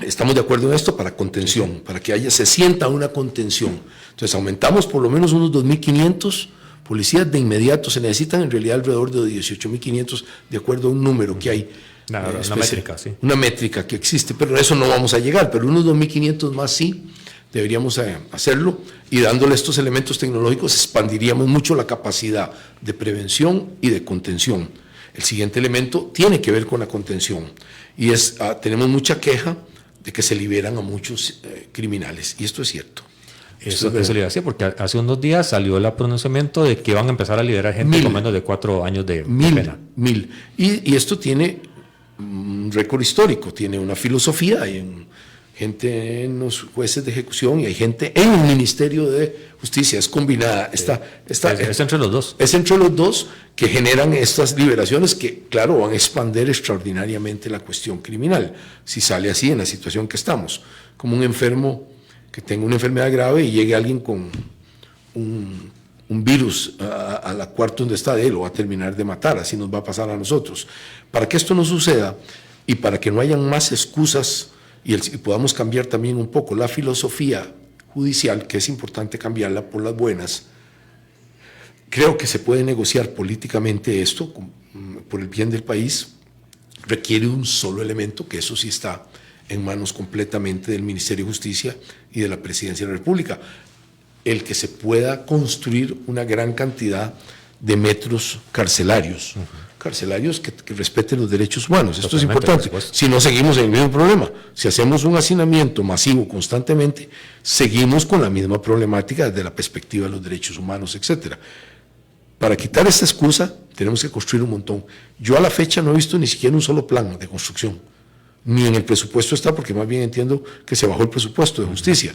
Estamos de acuerdo en esto para contención, para que se sienta una contención. Entonces aumentamos por lo menos unos 2.500 policías de inmediato. Se necesitan en realidad alrededor de 18.500 de acuerdo a un número que hay. Una métrica, sí. Una métrica que existe, pero a eso no vamos a llegar, pero unos 2.500 más sí, deberíamos hacerlo, y dándole estos elementos tecnológicos expandiríamos mucho la capacidad de prevención y de contención. El siguiente elemento tiene que ver con la contención, y tenemos mucha queja de que se liberan a muchos criminales, y esto es cierto. Eso le decía, porque hace unos días salió el pronunciamiento de que van a empezar a liberar gente con menos de 4 años de pena. Y esto tiene un récord histórico, tiene una filosofía, hay gente en los jueces de ejecución y hay gente en el Ministerio de Justicia, es combinada. Es entre los dos. Es entre los dos que generan estas liberaciones que, claro, van a expandir extraordinariamente la cuestión criminal, si sale así en la situación que estamos, como un enfermo que tenga una enfermedad grave y llegue alguien con un virus a la cuarto donde está de él, lo va a terminar de matar, así nos va a pasar a nosotros. Para que esto no suceda y para que no hayan más excusas y podamos cambiar también un poco la filosofía judicial, que es importante cambiarla por las buenas, creo que se puede negociar políticamente esto por el bien del país. Requiere un solo elemento, que eso sí está en manos completamente del Ministerio de Justicia y de la Presidencia de la República, el que se pueda construir una gran cantidad de metros carcelarios, carcelarios que respeten los derechos humanos. Esto es importante. Si no, seguimos en el mismo problema. Si hacemos un hacinamiento masivo constantemente, seguimos con la misma problemática desde la perspectiva de los derechos humanos, etcétera. Para quitar esta excusa, tenemos que construir un montón. Yo a la fecha no he visto ni siquiera un solo plan de construcción, ni en el presupuesto está, porque más bien entiendo que se bajó el presupuesto de justicia.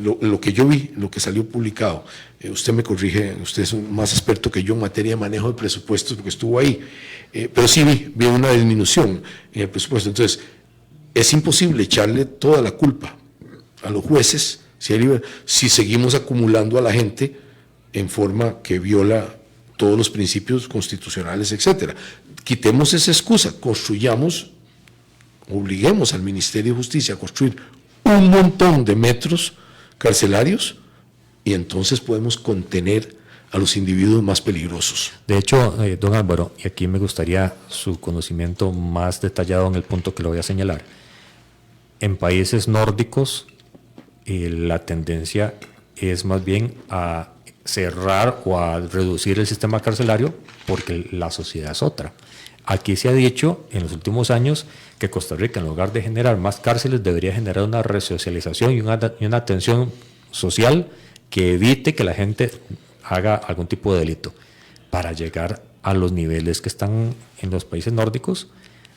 Lo que yo vi, lo que salió publicado, usted me corrige, usted es más experto que yo en materia de manejo de presupuestos porque estuvo ahí, pero sí vi una disminución en el presupuesto. Entonces, es imposible echarle toda la culpa a los jueces si seguimos acumulando a la gente en forma que viola todos los principios constitucionales, etcétera. Quitemos esa excusa, obliguemos al Ministerio de Justicia a construir un montón de metros carcelarios y entonces podemos contener a los individuos más peligrosos. De hecho, don Álvaro, y aquí me gustaría su conocimiento más detallado en el punto que lo voy a señalar. En países nórdicos la tendencia es más bien a cerrar o a reducir el sistema carcelario porque la sociedad es otra. Aquí se ha dicho en los últimos años que Costa Rica, en lugar de generar más cárceles, debería generar una resocialización y una atención social que evite que la gente haga algún tipo de delito. Para llegar a los niveles que están en los países nórdicos,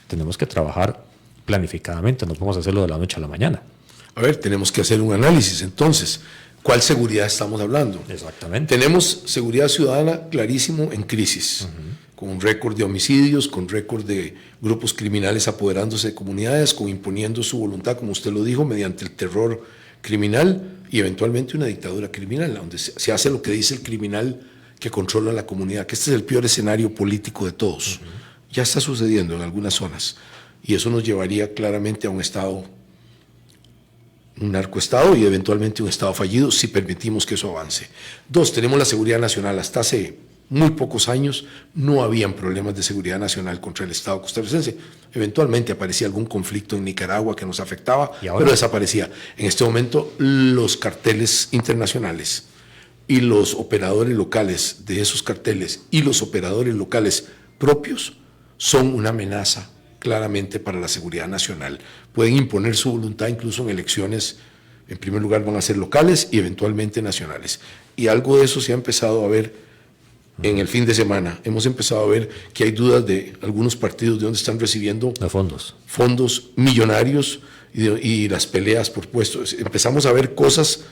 tenemos que trabajar planificadamente, no podemos hacerlo de la noche a la mañana. A ver, tenemos que hacer un análisis entonces. ¿Cuál seguridad estamos hablando? Exactamente. Tenemos seguridad ciudadana clarísimo en crisis, con un récord de homicidios, con récord de grupos criminales apoderándose de comunidades, con imponiendo su voluntad, como usted lo dijo, mediante el terror criminal y eventualmente una dictadura criminal, donde se hace lo que dice el criminal que controla la comunidad, que este es el peor escenario político de todos. Ya está sucediendo en algunas zonas y eso nos llevaría claramente a un estado, un narcoestado y eventualmente un estado fallido si permitimos que eso avance. 2, tenemos la seguridad nacional. Hasta hace muy pocos años no habían problemas de seguridad nacional contra el Estado costarricense. Eventualmente aparecía algún conflicto en Nicaragua que nos afectaba, pero desaparecía. En este momento los carteles internacionales y los operadores locales de esos carteles y los operadores locales propios son una amenaza claramente para la seguridad nacional. Pueden imponer su voluntad incluso en elecciones. En primer lugar van a ser locales y eventualmente nacionales. Y algo de eso se ha empezado a ver en el fin de semana. Hemos empezado a ver que hay dudas de algunos partidos de dónde están recibiendo fondos millonarios y las peleas por puestos. Empezamos a ver cosas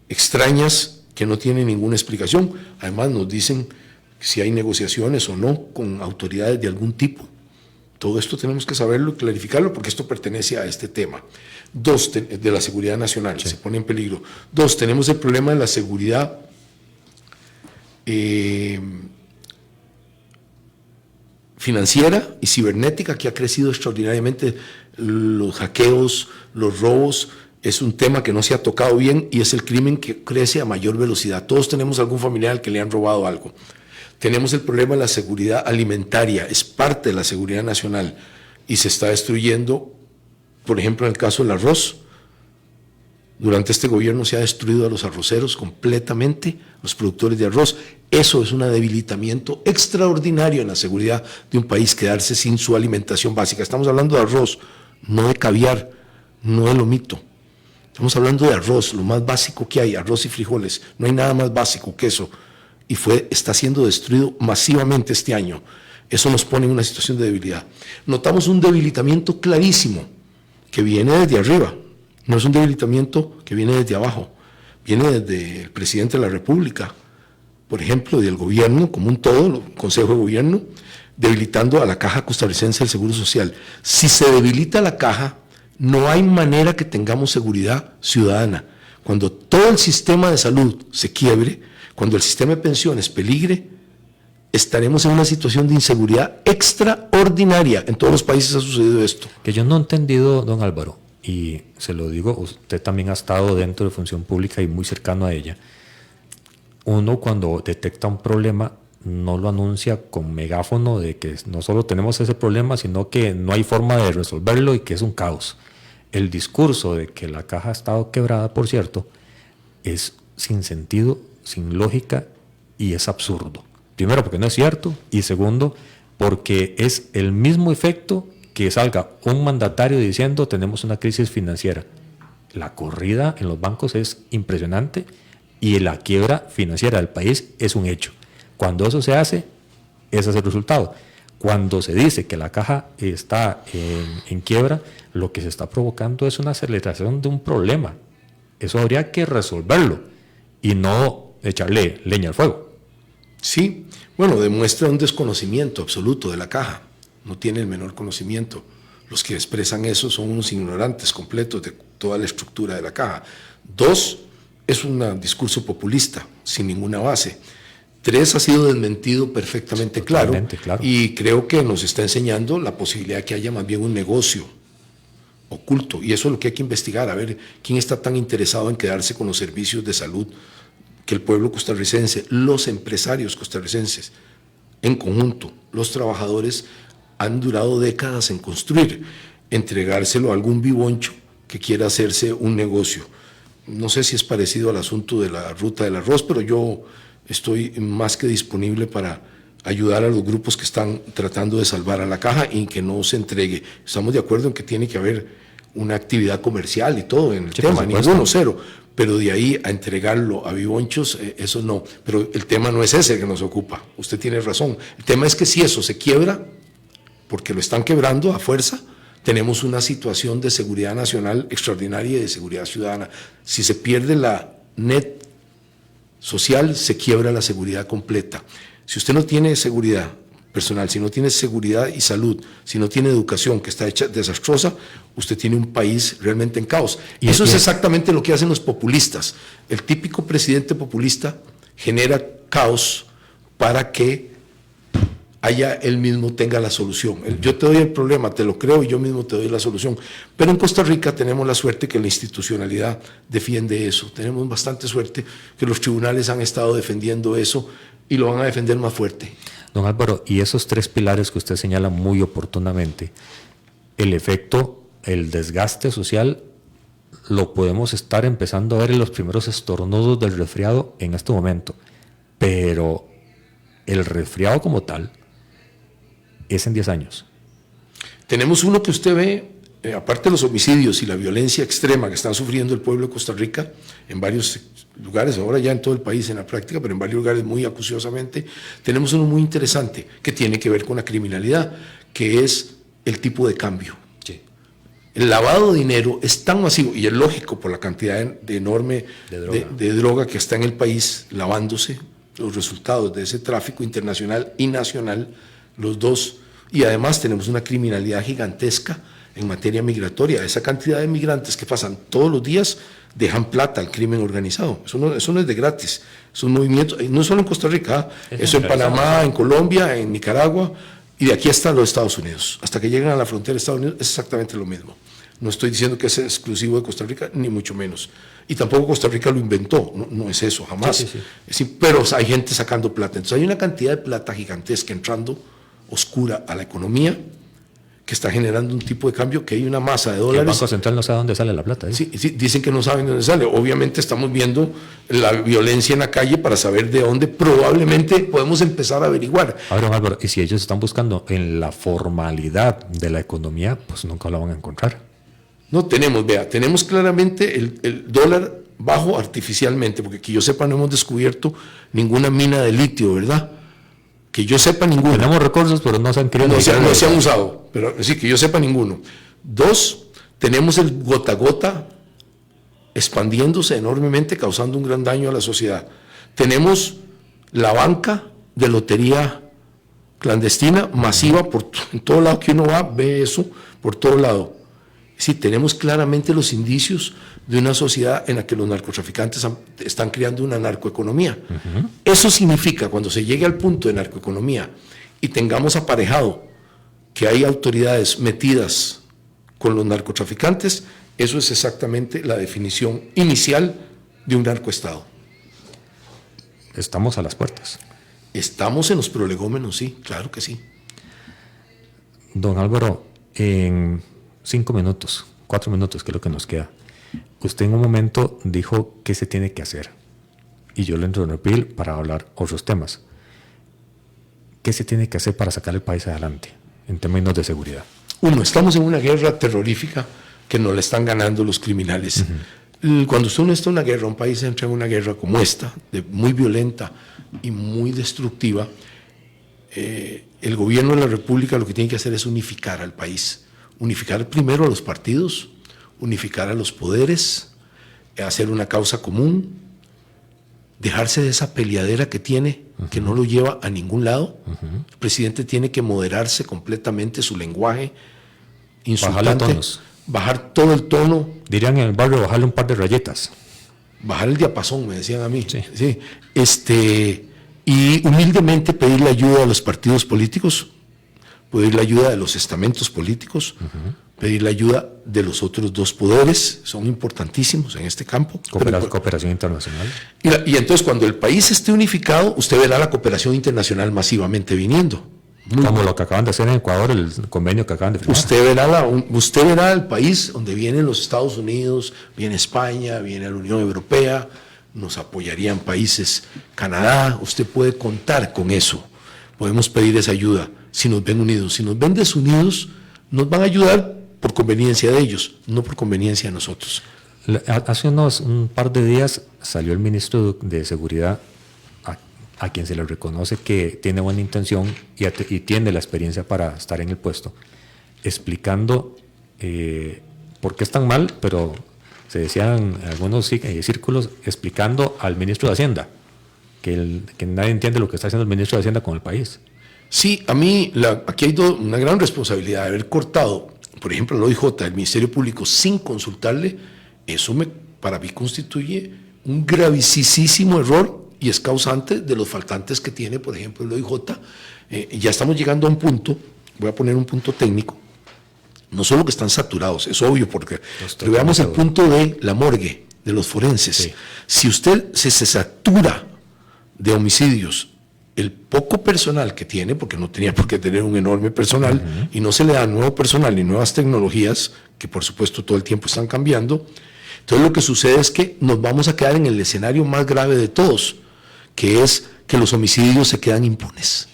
extrañas que no tienen ninguna explicación. Además nos dicen si hay negociaciones o no con autoridades de algún tipo. Todo esto tenemos que saberlo y clarificarlo porque esto pertenece a este tema. 2, de la seguridad nacional, se pone en peligro. 2, tenemos el problema de la seguridad financiera y cibernética que ha crecido extraordinariamente. Los hackeos, los robos, es un tema que no se ha tocado bien y es el crimen que crece a mayor velocidad. Todos tenemos algún familiar al que le han robado algo. Tenemos el problema de la seguridad alimentaria, es parte de la seguridad nacional y se está destruyendo, por ejemplo, en el caso del arroz. Durante este gobierno se ha destruido a los arroceros completamente, los productores de arroz. Eso es un debilitamiento extraordinario en la seguridad de un país, quedarse sin su alimentación básica. Estamos hablando de arroz, no de caviar, no de lomito. Estamos hablando de arroz, lo más básico que hay, arroz y frijoles. No hay nada más básico que eso. Y está siendo destruido masivamente este año. Eso nos pone en una situación de debilidad. Notamos un debilitamiento clarísimo que viene desde arriba. No es un debilitamiento que viene desde abajo. Viene desde el presidente de la República, por ejemplo, del gobierno como un todo, el Consejo de Gobierno, debilitando a la Caja Costarricense del Seguro Social. Si se debilita la Caja, no hay manera que tengamos seguridad ciudadana. Cuando todo el sistema de salud se quiebre, cuando el sistema de pensiones peligre, estaremos en una situación de inseguridad extraordinaria. En todos los países ha sucedido esto. Que yo no he entendido, don Álvaro, y se lo digo, usted también ha estado dentro de función pública y muy cercano a ella. Uno cuando detecta un problema no lo anuncia con megáfono de que no solo tenemos ese problema, sino que no hay forma de resolverlo y que es un caos. El discurso de que la Caja ha estado quebrada, por cierto, es sin sentido, sin lógica y es absurdo. Primero, porque no es cierto, y segundo, porque es el mismo efecto que salga un mandatario diciendo tenemos una crisis financiera. La corrida en los bancos es impresionante y la quiebra financiera del país es un hecho. Cuando eso se hace, ese es el resultado. Cuando se dice que la Caja está en quiebra, lo que se está provocando es una aceleración de un problema. Eso habría que resolverlo y no echarle leña al fuego. Sí, bueno, demuestra un desconocimiento absoluto de la Caja. No tiene el menor conocimiento. Los que expresan eso son unos ignorantes completos de toda la estructura de la Caja. 2, es un discurso populista, sin ninguna base. 3, ha sido desmentido perfectamente claro. Y creo que nos está enseñando la posibilidad de que haya más bien un negocio oculto. Y eso es lo que hay que investigar, a ver quién está tan interesado en quedarse con los servicios de salud que el pueblo costarricense, los empresarios costarricenses, en conjunto, los trabajadores, han durado décadas en construir, entregárselo a algún vivoncho que quiera hacerse un negocio. No sé si es parecido al asunto de la ruta del arroz, pero yo estoy más que disponible para ayudar a los grupos que están tratando de salvar a la Caja y que no se entregue. Estamos de acuerdo en que tiene que haber una actividad comercial y todo en el tema, ninguno, cero. Pero de ahí a entregarlo a vivonchos, eso no. Pero el tema no es ese que nos ocupa, usted tiene razón. El tema es que si eso se quiebra, porque lo están quebrando a fuerza, tenemos una situación de seguridad nacional extraordinaria y de seguridad ciudadana. Si se pierde la net social, se quiebra la seguridad completa. Si usted no tiene seguridad personal, si no tiene seguridad y salud, si no tiene educación que está hecha desastrosa, usted tiene un país realmente en caos. Y eso es exactamente lo que hacen los populistas. El típico presidente populista genera caos para que él mismo tenga la solución. Yo te doy el problema, te lo creo y yo mismo te doy la solución. Pero en Costa Rica tenemos la suerte que la institucionalidad defiende eso. Tenemos bastante suerte que los tribunales han estado defendiendo eso y lo van a defender más fuerte. Don Álvaro, y esos 3 pilares que usted señala muy oportunamente, el efecto, el desgaste social, lo podemos estar empezando a ver en los primeros estornudos del resfriado en este momento. Pero el resfriado como tal es en 10 años. Tenemos uno que usted ve, aparte de los homicidios y la violencia extrema que está sufriendo el pueblo de Costa Rica, en varios lugares, ahora ya en todo el país en la práctica, pero en varios lugares muy acuciosamente, tenemos uno muy interesante que tiene que ver con la criminalidad, que es el tipo de cambio. Sí. El lavado de dinero es tan masivo, y es lógico por la cantidad enorme de droga que está en el país lavándose, los resultados de ese tráfico internacional y nacional, los dos, y además tenemos una criminalidad gigantesca en materia migratoria. Esa cantidad de migrantes que pasan todos los días dejan plata al crimen organizado. Eso no es de gratis. Es un movimiento, no solo en Costa Rica, eso en Panamá, en Colombia, en Nicaragua Y de aquí hasta los Estados Unidos, hasta que llegan a la frontera de Estados Unidos, es exactamente lo mismo. No estoy diciendo que es exclusivo de Costa Rica, ni mucho menos. Y tampoco Costa Rica lo inventó, no es eso, jamás. Sí, pero hay gente sacando plata. Entonces hay una cantidad de plata gigantesca entrando oscura a la economía, que está generando un tipo de cambio, que hay una masa de dólares. El Banco Central no sabe dónde sale la plata. Sí, dicen que no saben de dónde sale. Obviamente estamos viendo la violencia en la calle para saber de dónde probablemente podemos empezar a averiguar. Ahora, Álvaro, y si ellos están buscando en la formalidad de la economía, pues nunca la van a encontrar. No tenemos, tenemos claramente el dólar bajo artificialmente, porque que yo sepa no hemos descubierto ninguna mina de litio, ¿verdad? Que yo sepa ninguno. Tenemos recursos, pero no se han querido. No se han usado, pero sí, que yo sepa ninguno. 2, tenemos el gota a gota expandiéndose enormemente, causando un gran daño a la sociedad. Tenemos la banca de lotería clandestina, masiva, en todo lado que uno va, ve eso por todo lado. Sí, tenemos claramente los indicios de una sociedad en la que los narcotraficantes están creando una narcoeconomía. Eso significa, cuando se llegue al punto de narcoeconomía y tengamos aparejado que hay autoridades metidas con los narcotraficantes, eso es exactamente la definición inicial de un narcoestado. Estamos a las puertas. Estamos en los prolegómenos, sí, claro que sí. Don Álvaro, en 5 minutos, 4 minutos, que es lo que nos queda, usted en un momento dijo qué se tiene que hacer, y yo le interrumpí para hablar otros temas. ¿Qué se tiene que hacer para sacar el país adelante en términos de seguridad? 1, estamos en una guerra terrorífica que nos la están ganando los criminales. Cuando usted no está en una guerra, un país entra en una guerra como esta, muy violenta y muy destructiva, el gobierno de la República lo que tiene que hacer es unificar al país. Unificar primero a los partidos, unificar a los poderes, hacer una causa común, dejarse de esa peleadera que tiene, que no lo lleva a ningún lado. El presidente tiene que moderarse completamente su lenguaje, insultante, bajar todo el tono. Dirían en el barrio, bajarle un par de rayetas. Bajar el diapasón, me decían a mí. Sí. Y humildemente pedirle ayuda a los partidos políticos, pedir la ayuda de los estamentos políticos, pedir la ayuda de los otros 2 poderes, son importantísimos en este campo. Cooperación internacional. Y entonces cuando el país esté unificado, usted verá la cooperación internacional masivamente viniendo. Como lo que acaban de hacer en Ecuador, el convenio que acaban de firmar. Usted verá el país donde vienen los Estados Unidos, viene España, viene la Unión Europea, nos apoyarían países, Canadá, usted puede contar con eso. Podemos pedir esa ayuda si nos ven unidos. Si nos ven desunidos, nos van a ayudar por conveniencia de ellos, no por conveniencia de nosotros. Hace un par de días salió el ministro de Seguridad, a quien se le reconoce que tiene buena intención y tiene la experiencia para estar en el puesto, explicando por qué es tan mal, pero se decían en algunos círculos, explicando al ministro de Hacienda que nadie entiende lo que está haciendo el ministro de Hacienda con el país. Sí, a mí aquí hay una gran responsabilidad de haber cortado, por ejemplo, el OIJ, el Ministerio Público, sin consultarle. Eso para mí constituye un gravísimo error y es causante de los faltantes que tiene, por ejemplo, el OIJ. Ya estamos llegando a un punto, voy a poner un punto técnico, no solo que están saturados, es obvio, porque veamos el punto de la morgue, de los forenses. Sí. Si usted se satura de homicidios, el poco personal que tiene, porque no tenía por qué tener un enorme personal, y no se le da nuevo personal ni nuevas tecnologías, que por supuesto todo el tiempo están cambiando, entonces lo que sucede es que nos vamos a quedar en el escenario más grave de todos, que es que los homicidios se quedan impunes.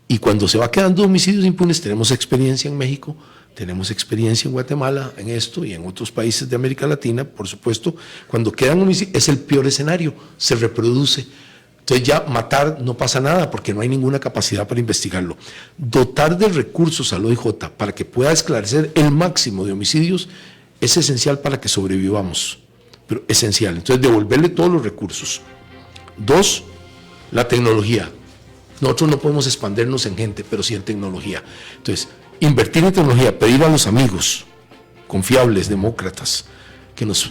Y cuando se va quedando homicidios impunes, tenemos experiencia en México, tenemos experiencia en Guatemala, en esto y en otros países de América Latina, por supuesto, cuando quedan homicidios es el peor escenario, se reproduce. Entonces ya matar no pasa nada porque no hay ninguna capacidad para investigarlo. Dotar de recursos al OIJ para que pueda esclarecer el máximo de homicidios es esencial para que sobrevivamos, pero esencial. Entonces devolverle todos los recursos. 2, la tecnología. Nosotros no podemos expandernos en gente, pero sí en tecnología. Entonces, invertir en tecnología, pedir a los amigos confiables, demócratas, que nos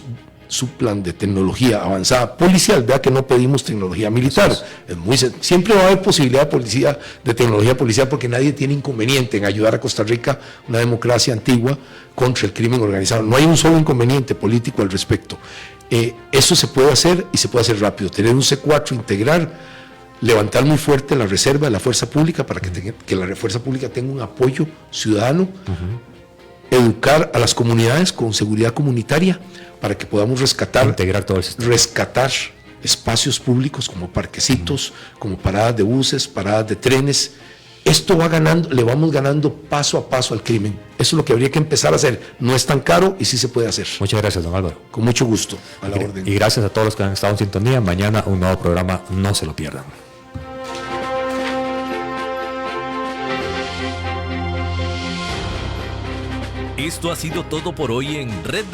su plan de tecnología avanzada policial. Vea que no pedimos tecnología militar. Siempre va a haber posibilidad de tecnología policial porque nadie tiene inconveniente en ayudar a Costa Rica, una democracia antigua, contra el crimen organizado. No hay un solo inconveniente político al respecto. Eso se puede hacer y se puede hacer rápido. Tener un C4, integrar, levantar muy fuerte la reserva de la fuerza pública para que la fuerza pública tenga un apoyo ciudadano, educar a las comunidades con seguridad comunitaria para que podamos integrar todo el sistema. rescatar espacios públicos como parquecitos, como paradas de buses, paradas de trenes. Esto va ganando, le vamos ganando paso a paso al crimen. Eso es lo que habría que empezar a hacer. No es tan caro y sí se puede hacer. Muchas gracias, don Álvaro. Con mucho gusto, a la orden. Y gracias a todos los que han estado en sintonía. Mañana un nuevo programa, no se lo pierdan. Esto ha sido todo por hoy en Red